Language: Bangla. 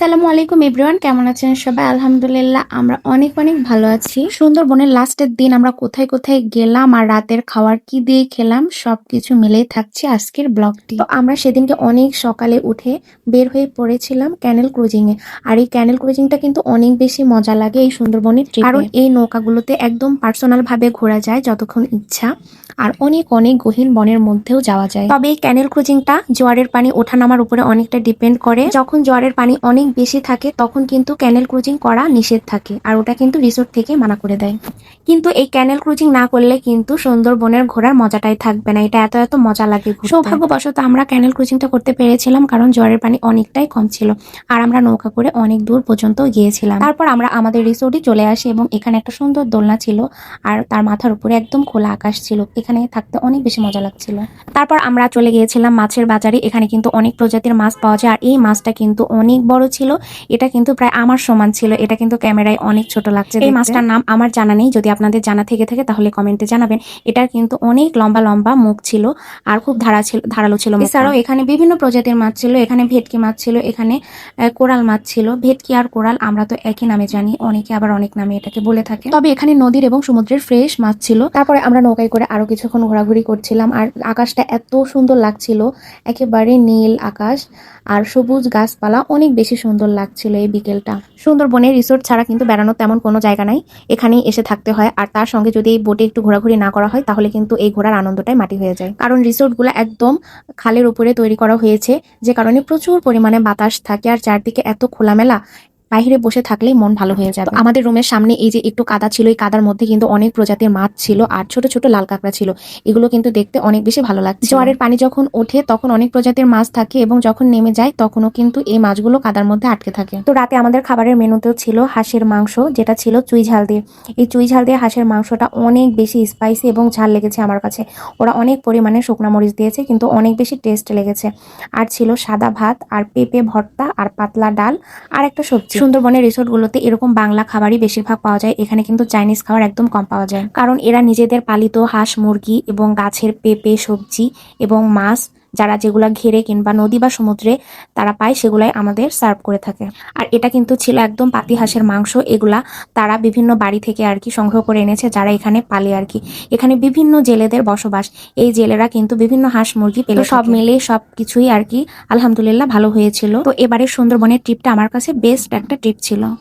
আসসালামু আলাইকুম এভরিওয়ান, কেমন আছেন সবাই? আলহামদুলিল্লাহ আমরা অনেক অনেক ভালো আছি। সুন্দরবনের লাস্টের দিন আমরা কোথায় কোথায় গেলাম আর রাতের খাবার কি দিয়ে খেলাম সবকিছু মিলেই থাকছে আজকের ব্লগটি। তো আমরা সেদিনকে অনেক সকালে উঠে বের হয়ে পড়েছিলাম ক্যানেল ক্রুজিং এ। আর এই ক্যানেল ক্রুজিংটা কিন্তু অনেক বেশি মজা লাগে এই সুন্দরবনের ট্রিপে, কারণ এই নৌকাগুলোতে একদম পার্সোনাল ভাবে ঘোরা যায় যতক্ষণ ইচ্ছা, আর অনেক অনেক গহীন বনের মধ্যেও যাওয়া যায়। তবে এই ক্যানেল ক্রুজিংটা জোয়ারের পানি ওঠানামার উপরে অনেকটা ডিপেন্ড করে। যখন জোয়ারের পানি অনেক বেশি থাকে তখন কিন্তু ক্যানেল ক্রুজিং করা নিষেধ থাকে, আর ওটা কিন্তু রিসোর্ট থেকে মানা করে দেয়। কিন্তু এই ক্যানেল ক্রুজিং না করলে কিন্তু সুন্দরবনের ঘোরার মজাটাই থাকবে না, এটা এত এত মজা লাগে। সৌভাগ্যবশত আমরা ক্যানেল ক্রুজিংটা করতে পেরেছিলাম, কারণ জোয়ারের পানি অনেকটাই কম ছিল আর আমরা নৌকা করে অনেক দূর পর্যন্ত গিয়েছিলাম। তারপর আমরা আমাদের রিসোর্টে চলে আসি এবং এখানে একটা সুন্দর দোলনা ছিল আর তার মাথার উপরে একদম খোলা আকাশ ছিল, এখানে থাকতে অনেক বেশি মজা লাগছিল। তারপর আমরা চলে গিয়েছিলাম মাছের বাজারে। এখানে কিন্তু অনেক প্রজাতির মাছ পাওয়া যায় আর এই মাছটা কিন্তু অনেক বড় ছিল, এটা কিন্তু প্রায় আমার সমান ছিল। এটা কিন্তু ক্যামেরায় অনেক ছোট লাগছে। এই মাছটার নাম আমার জানা নেই, যদি আপনাদের জানা থেকে থাকে তাহলে কমেন্টে জানাবেন। এটার কিন্তু অনেক লম্বা লম্বা মুখ ছিল আর খুব ধারালো ছিল। এছাড়াও এখানে বিভিন্ন প্রজাতির মাছ ছিল, এখানে ভেটকি মাছ ছিল, এখানে কোরাল মাছ ছিল। ভেটকি আর কোরাল আমরা তো একই নামে জানি, অনেকে আবার অনেক নামে এটাকে বলে থাকে, তবে এখানে নদীর এবং সমুদ্রের ফ্রেশ মাছ ছিল। তারপরে আমরা নৌকায় করে আরো কিছুক্ষণ ঘোরাঘুরি করছিলাম আর আকাশটা এত সুন্দর লাগছিল, একেবারে নীল আকাশ আর সবুজ গাছপালা, অনেক বেশি সুন্দর লাগছিল এই বিকেলটা। সুন্দরবনে রিসোর্ট ছাড়া কিন্তু বেড়ানোর তেমন কোনো জায়গা নাই, এখানেই এসে থাকতে হয়। আর তার সঙ্গে যদি এই বোটে একটু ঘোরাঘুরি না করা হয় তাহলে কিন্তু এই ঘোরার আনন্দটাই মাটি হয়ে যায়, কারণ রিসোর্টগুলো একদম খালের উপরে তৈরি করা হয়েছে, যে কারণে প্রচুর পরিমাণে বাতাস থাকে আর চারদিকে এত খোলামেলা, বাইরে বসে থাকলেই মন ভালো হয়ে যাবে। আমাদের রুমের সামনে এই যে একটু কাদা ছিল, এই কাদার মধ্যে কিন্তু অনেক প্রজাতির মাছ ছিল আর ছোট ছোট লাল কাঁকড়া ছিল, এগুলো কিন্তু দেখতে অনেক বেশি ভালো লাগছে। জোয়ারের পানি যখন ওঠে তখন অনেক প্রজাতির মাছ থাকে এবং যখন নেমে যায় তখনও কিন্তু এই মাছগুলো কাদার মধ্যে আটকে থাকে। তো রাতে আমাদের খাবারের মেনুতেও ছিল হাঁসের মাংস, যেটা ছিল চুই ঝাল দিয়ে। এই চুই ঝাল দিয়ে হাঁসের মাংসটা অনেক বেশি স্পাইসি এবং ঝাল লেগেছে আমার কাছে। ওরা অনেক পরিমাণে শুকনা মরিচ দিয়েছে কিন্তু অনেক বেশি টেস্ট লেগেছে। আর ছিল সাদা ভাত আর পেঁপে ভর্তা আর পাতলা ডাল আর একটা সবজি। সুন্দরবনের রিসোর্টগুলোতে এরকম বাংলা খাবারই বেশিরভাগ পাওয়া যায়, এখানে কিন্তু চাইনিজ খাবার একদম কম পাওয়া যায়, কারণ এরা নিজেদের পালিত হাঁস মুরগি এবং গাছের পেঁপে সবজি এবং মাছ যারা যেগুলা ঘেরে কিংবা নদী বা সমুদ্রে তারা পায় সেগুলাই আমাদের সার্ভ করে থাকে। আর এটা কিন্তু ছিল একদম পাতি হাঁসের মাংস, এগুলা তারা বিভিন্ন বাড়ি থেকে আর কি সংগ্রহ করে এনেছে যারা এখানে পালে আর কি। এখানে বিভিন্ন জেলেদের বসবাস, এই জেলেরা কিন্তু বিভিন্ন হাঁস মুরগি পেলে, সব মিলে সব কিছুই আর কি আলহামদুলিল্লাহ ভালো হয়েছিল। তো এবারে সুন্দরবনের ট্রিপটা আমার কাছে বেস্ট একটা ট্রিপ ছিল।